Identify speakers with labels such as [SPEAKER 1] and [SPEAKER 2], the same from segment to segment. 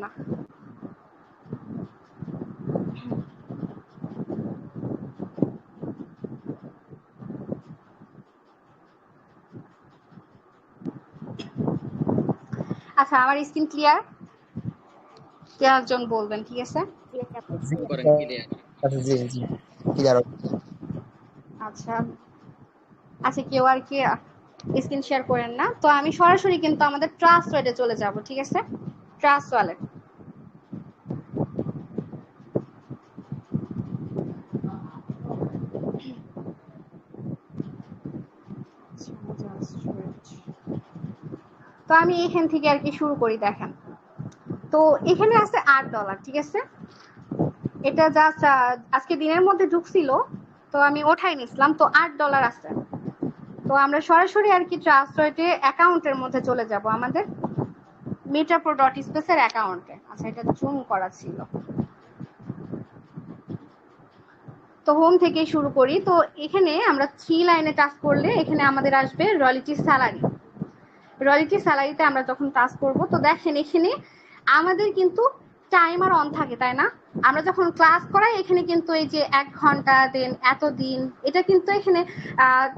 [SPEAKER 1] না। আচ্ছা, আমার স্ক্রিন ক্লিয়ার? কেউ একজন বলবেন, ঠিক আছে? আচ্ছা আচ্ছা, কেউ আর কি স্ক্রিন শেয়ার করেন না। তো আমি সরাসরি কিন্তু আমাদের ট্রাস্ট ওয়ালেটে চলে যাব, ঠিক আছে? Trust wallet. তো আমি এখান থেকে আর কি শুরু করি। দেখেন, তো এখানে আছে $8, ঠিক আছে? এটা জাস্ট আজকে দিনের মধ্যে ঢুকছিল, তো আমি ওঠাই নিছিলাম। তো $8 আছে। তো আমরা সরাসরি আর কি ট্রাস্ট ওয়ালেটে অ্যাকাউন্টের মধ্যে চলে যাব, আমাদের metapro.space এর অ্যাকাউন্টে। আচ্ছা, এটা জুম করা ছিল। তো হোম থেকে শুরু করি। তো এখানে আমরা 3 লাইনে টাচ করলে এখানে আমাদের আসবে রয়্যালটি স্যালারি। রয়্যালটি স্যালারিতে আমরা যখন টাচ করব, তো দেখেন এখানে আমাদের কিন্তু টাইমার অন থাকে, তাই না? আমরা যখন ক্লাস করাই এখানে কিন্তু এই যে 1 ঘন্টা দেন এত দিন, এটা কিন্তু এখানে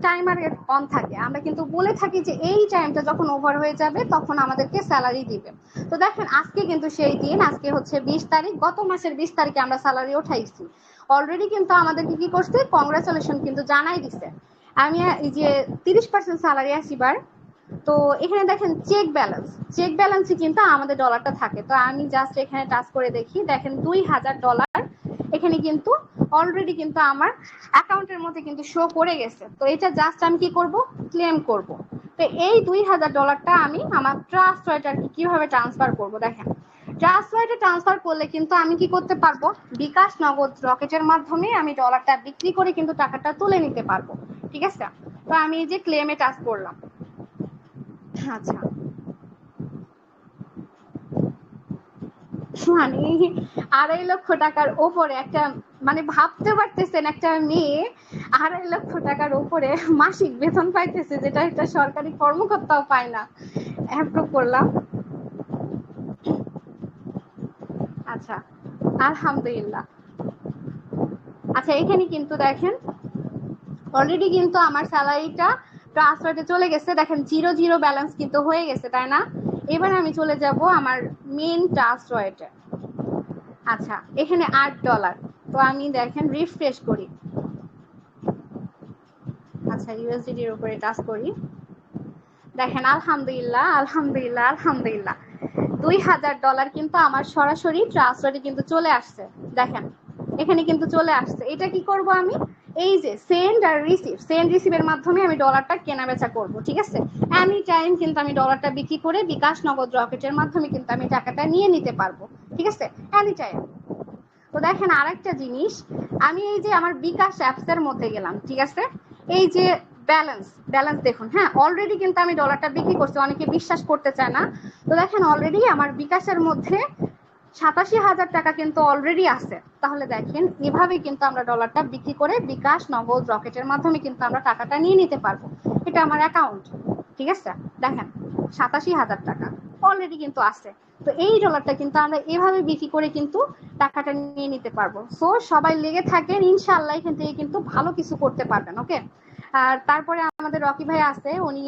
[SPEAKER 1] টাইমার অন থাকে। আমরা কিন্তু বলে থাকি যে এই টাইমটা যখন ওভার হয়ে যাবে তখন আমাদেরকে স্যালারি দিবে। তো দেখেন আজকে কিন্তু সেই দিন, আজকে হচ্ছে 20 তারিখ, গত মাসের 20 তারিখে আমরা স্যালারি উঠাইছি। অলরেডি কিন্তু আমাদেরকে কি করছে, কংগ্রাচুলেশন কিন্তু জানাই দিছে। আমি এই যে 30% স্যালারি আসিবার। তো এখানে দেখেন চেক ব্যালেন্সে কিন্তু আমাদের ডলারটা থাকে। তো আমি জাস্ট এখানে টাচ করে দেখি, দেখেন $2000 এখানে কিন্তু অলরেডি কিন্তু আমার অ্যাকাউন্টের মধ্যে কিন্তু শো করে গেছে। তো এটা জাস্ট আমি কি করব, ক্লেম করব। তো এই $2000টা আমি আমার ট্রাস্ট ওয়ালেটে কিভাবে ট্রান্সফার করব, দেখেন ট্রাস্ট ওয়ালেটে ট্রান্সফার করলে কিন্তু আমি কি করতে পারবো, বিকাশ নগদ রকেটের মাধ্যমে আমি ডলারটা বিক্রি করে কিন্তু টাকাটা তুলে নিতে পারবো, ঠিক আছে? তো আমি এই যে ক্লেমে টাচ করলাম। আচ্ছা, মানে $2.5 লক্ষ ওপরে একটা, মানে ভাবতে পারতেছেন একটা মেয়ে $2.5 লক্ষ ওপরে মাসিক বেতন পাইতেছে, যেটা একটা সরকারি কর্মকর্তাও পায় না। অ্যাপ্রুভ করলাম। আচ্ছা, আলহামদুলিল্লাহ। আচ্ছা, এখানে কিন্তু দেখেন অলরেডি কিন্তু আমার স্যালারিটা ট্রান্সফারে চলে গেছে। দেখেন 0 ব্যালেন্স কিন্তু হয়ে গেছে, তাই না? এবার আমি চলে যাব আমার মেইন ট্রাস্ট ওয়ালেটে। আচ্ছা, এখানে $8। তো আমি দেখেন রিফ্রেশ করি। আচ্ছা, ইউএসডিটি এর উপরে টাচ করি। দেখেন আলহামদুলিল্লাহ $2000 কিন্তু আমার সরাসরি ট্রান্সফারে কিন্তু চলে আসছে। দেখেন এখানে কিন্তু চলে আসছে। এটা কি করব আমি, এই যে সেন্ড আর রিসিভের মাধ্যমে আমি ডলারটা কেনা বেচা করব, ঠিক আছে? এনি টাইম কিন্তু আমি ডলারটা বিক্রি করে বিকাশ নগদ রকেটের মাধ্যমে কিন্তু আমি টাকাটা নিয়ে নিতে পারবো, ঠিক আছে? Any time. তো দেখেন আরেকটা জিনিস, আমি এই যে আমার বিকাশ অ্যাপসের মধ্যে গেলাম, ঠিক আছে? এই যে ব্যালেন্স দেখুন, হ্যাঁ অলরেডি কিন্তু আমি ডলারটা বিক্রি করছি, অনেকে বিশ্বাস করতে চায় না। তো দেখেন অলরেডি আমার বিকাশের মধ্যে $87,000 কিন্তু অলরেডি আছে। তাহলে দেখেন এভাবে কিন্তু আমরা ডলারটা বিক্রি করে বিকাশ নগদ রকেটের মাধ্যমে কিন্তু আমরা টাকাটা নিয়ে নিতে পারবো। এটা আমার অ্যাকাউন্ট, ঠিক আছে? দেখেন $87,000 অলরেডি কিন্তু আছে। তো এই ডলারটা কিন্তু আমরা এভাবে বিক্রি করে কিন্তু টাকাটা নিয়ে নিতে পারবো। সো সবাই লেগে থাকেন, ইনশাআল্লাহ এখান থেকে কিন্তু ভালো কিছু করতে পারবেন। ওকে, আর তারপরে আমাদের রকি ভাই আছে, উনি